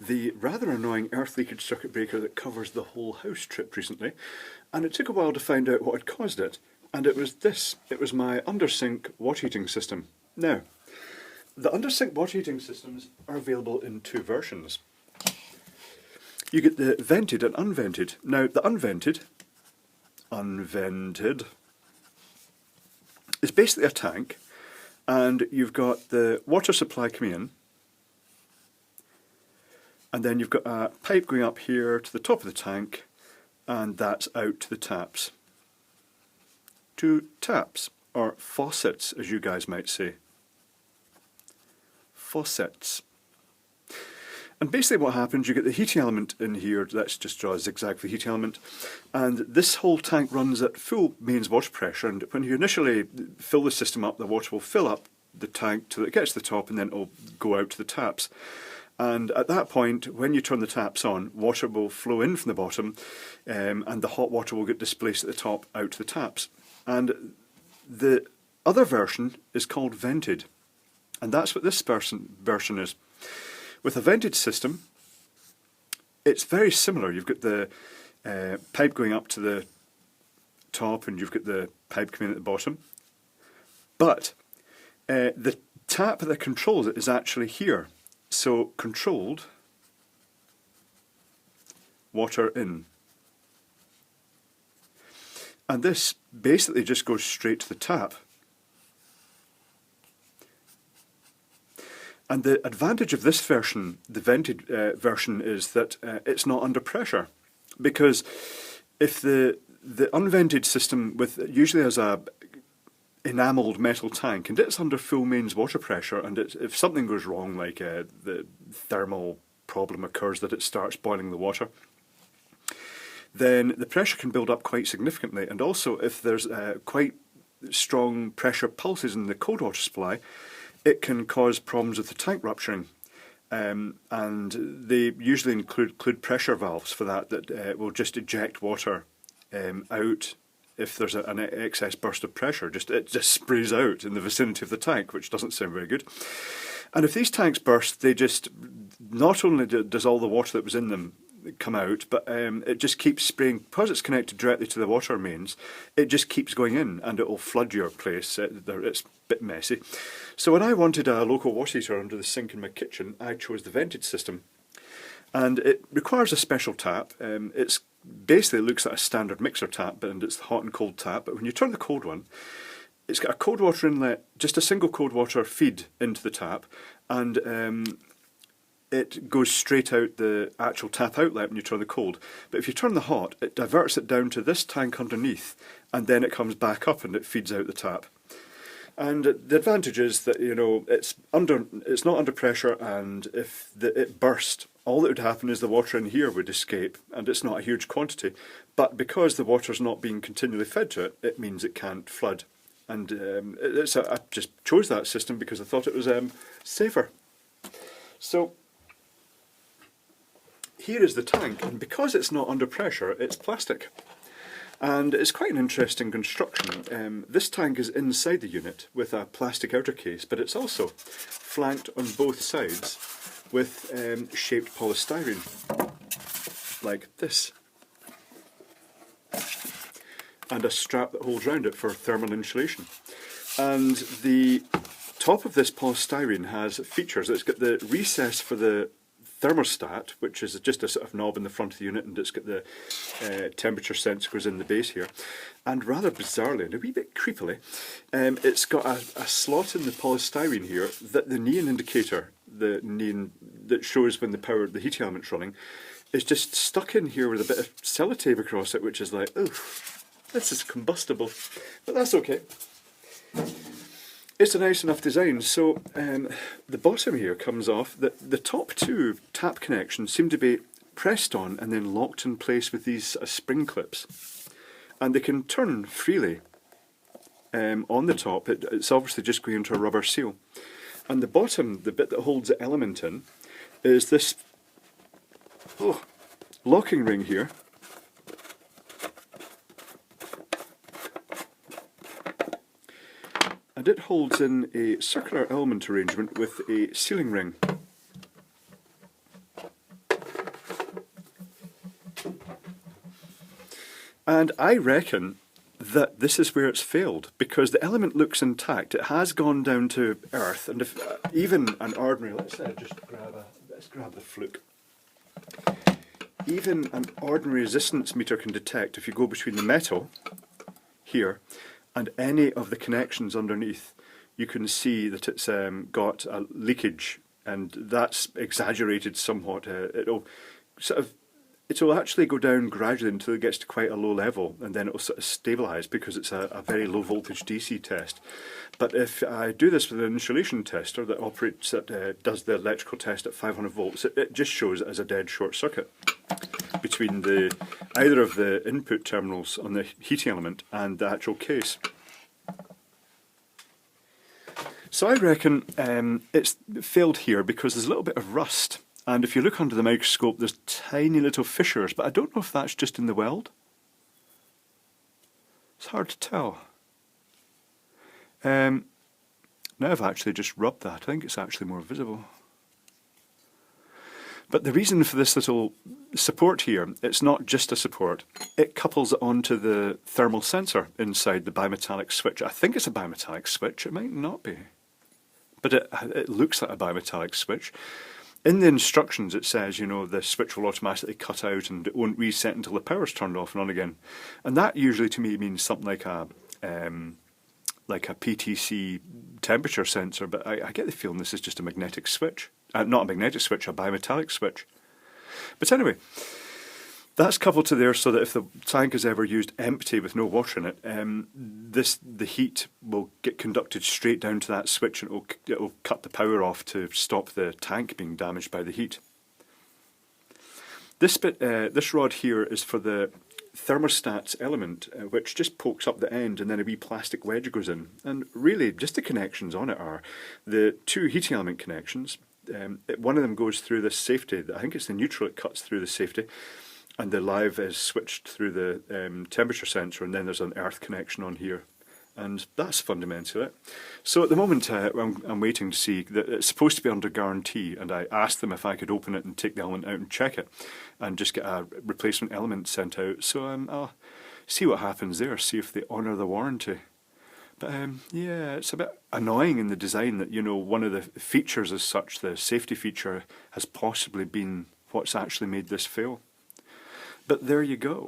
the rather annoying earth leakage circuit breaker that covers the whole house tripped recently, and it took a while to find out what had caused it. And it was this. It was my undersink water heating system. Now, the undersink water heating systems are available in two versions. You get the vented and unvented. Now, the unvented is basically a tank, and you've got the water supply coming in, and then you've got a pipe going up here to the top of the tank, and that's out to the taps. Two taps, or faucets, as you guys might say. Faucets. And basically what happens, you get the heating element in here. Let's just draw a zigzag for the heating element. And this whole tank runs at full mains water pressure, and when you initially fill the system up, the water will fill up the tank till it gets to the top, and then it will go out to the taps. And at that point, when you turn the taps on, water will flow in from the bottom, and the hot water will get displaced at the top out to the taps. And the other version is called vented, and that's what this version is. With a vented system, it's very similar. You've got the pipe going up to the top, and you've got the pipe coming in at the bottom. But the tap that controls it is actually here. So, controlled water in. And this basically just goes straight to the tap. And the advantage of this version, the vented version, is that it's not under pressure. Because if the unvented system usually has a enamelled metal tank, and it's under full mains water pressure, and if something goes wrong, like the thermal problem occurs that it starts boiling the water, then the pressure can build up quite significantly. And also, if there's quite strong pressure pulses in the cold water supply, it can cause problems with the tank rupturing. And they usually include pressure valves for that will just eject water out. If there's an excess burst of pressure, it just sprays out in the vicinity of the tank, which doesn't sound very good. And if these tanks burst, they just, not only does all the water that was in them come out, but it just keeps spraying. Because it's connected directly to the water mains, it just keeps going in, and it will flood your place. It's a bit messy. So when I wanted a local water heater under the sink in my kitchen, I chose the vented system. And it requires a special tap. It's basically looks like a standard mixer tap, and it's the hot and cold tap. But when you turn the cold one, it's got a cold water inlet, just a single cold water feed into the tap, and it goes straight out the actual tap outlet when you turn the cold. But if you turn the hot, it diverts it down to this tank underneath, and then it comes back up and it feeds out the tap. And the advantage is that, you know, it's not under pressure, and if it burst, all that would happen is the water in here would escape, and it's not a huge quantity. But because the water's not being continually fed to it, it means it can't flood. And I just chose that system because I thought it was safer. So here is the tank, and because it's not under pressure, it's plastic. And it's quite an interesting construction. This tank is inside the unit with a plastic outer case, but it's also flanked on both sides with shaped polystyrene, like this. And a strap that holds around it for thermal insulation. And the top of this polystyrene has features. It's got the recess for the thermostat, which is just a sort of knob in the front of the unit, and it's got the temperature sensor goes in the base here. And rather bizarrely, and a wee bit creepily, it's got a slot in the polystyrene here that the neon indicator, the neon that shows when the heating element's running, is just stuck in here with a bit of sellotape across it, which is like, oh, this is combustible, but that's okay. It's a nice enough design. So the bottom here comes off. The top two tap connections seem to be pressed on and then locked in place with these spring clips, and they can turn freely on the top. It's obviously just going into a rubber seal. And the bottom, the bit that holds the element in, is this locking ring here. And it holds in a circular element arrangement with a sealing ring. And I reckon that this is where it's failed, because the element looks intact. It has gone down to earth, and if even an ordinary, let's grab the fluke. Even an ordinary resistance meter can detect, if you go between the metal here and any of the connections underneath, you can see that it's got a leakage, and that's exaggerated somewhat. It'll actually go down gradually until it gets to quite a low level, and then it'll sort of stabilise because it's a very low voltage DC test. But if I do this with an insulation tester that operates at, does the electrical test at 500 volts, it just shows it as a dead short circuit between either of the input terminals on the heating element and the actual case. So I reckon it's failed here because there's a little bit of rust. And if you look under the microscope, there's tiny little fissures, but I don't know if that's just in the weld. It's hard to tell. Now I've actually just rubbed that. I think it's actually more visible. But the reason for this little support here, it's not just a support. It couples onto the thermal sensor inside the bimetallic switch. I think it's a bimetallic switch. It might not be. But it looks like a bimetallic switch. In the instructions it says, you know, the switch will automatically cut out and it won't reset until the power's turned off and on again. And that usually to me means something like a PTC temperature sensor, but I get the feeling this is just a magnetic switch. Not a magnetic switch, a bimetallic switch. But anyway, that's coupled to there so that if the tank is ever used empty with no water in it, the heat will get conducted straight down to that switch, and it'll cut the power off to stop the tank being damaged by the heat. This bit, this rod here is for the Thermostats Element, which just pokes up the end and then a wee plastic wedge goes in. And really, just the connections on it are the two heating element connections. One of them goes through this safety. I think it's the neutral that cuts through the safety. And the live is switched through the temperature sensor, and then there's an earth connection on here. And that's fundamentally it. So at the moment I'm waiting to see that it's supposed to be under guarantee, and I asked them if I could open it and take the element out and check it and just get a replacement element sent out. So I'll see what happens there, see if they honour the warranty. But yeah, it's a bit annoying in the design that, you know, one of the features as such, the safety feature, has possibly been what's actually made this fail. But there you go.